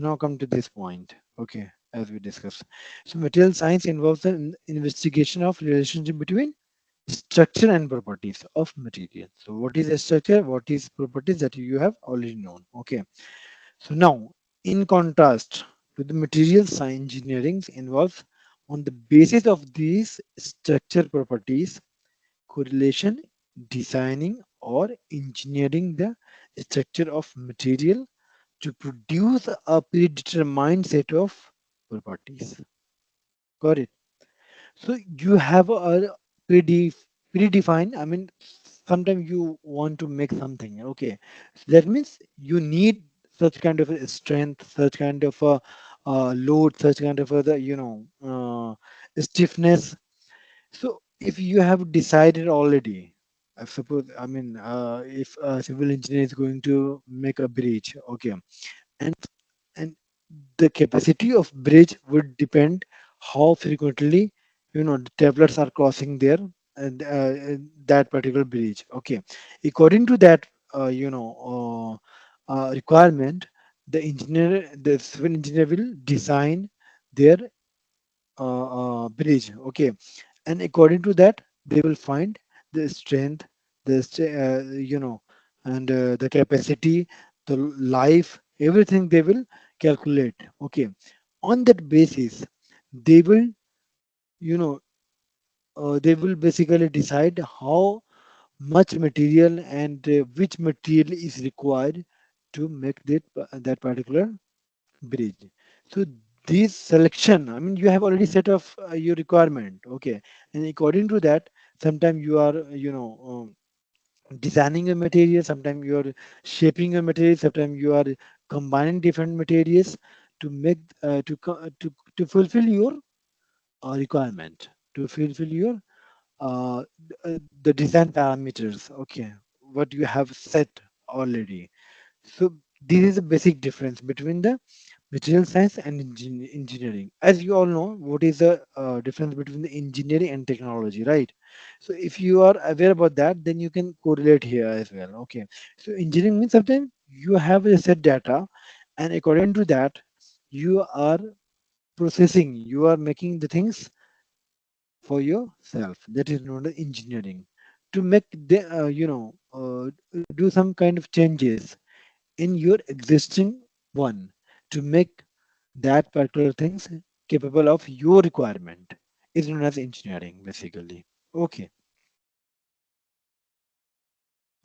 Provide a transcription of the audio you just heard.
Now come to this point. Okay, as we discussed. So material science involves the investigation of relationship between structure and properties of material. So what is a structure? What is properties that you have already known? Okay. So now, in contrast to the material science, engineering involves on the basis of these structure properties, correlation, designing or engineering the structure of material to produce a predetermined set of properties. Got it? So you have a predefined. I mean, sometimes you want to make something. Okay, so that means you need such kind of a strength, such kind of a load, such kind of a stiffness. So if you have decided already, I suppose, I mean, if a civil engineer is going to make a bridge, okay, and and the capacity of bridge would depend how frequently the travelers are crossing there and that particular bridge. Okay, according to that requirement, the civil engineer will design their bridge. Okay, and according to that they will find the strength, and the capacity, the life, everything they will calculate. Okay, on that basis they will you know they will basically decide how much material and which material is required to make that particular bridge. So this selection, I mean, you have already set of your requirement, okay, and according to that, sometimes you are, designing a material, sometimes you are shaping a material, sometimes you are combining different materials to make to fulfill your requirement, to fulfill your uh, the design parameters, okay, what you have set already. So this is a basic difference between the material science and engineering. As you all know, what is the difference between the engineering and technology, right? So if you are aware about that, then you can correlate here as well. Okay. So engineering means sometimes you have a set data, and according to that, you are processing, you are making the things for yourself. That is known as engineering. To make do some kind of changes in your existing one to make that particular things capable of your requirement is known as engineering basically. Okay.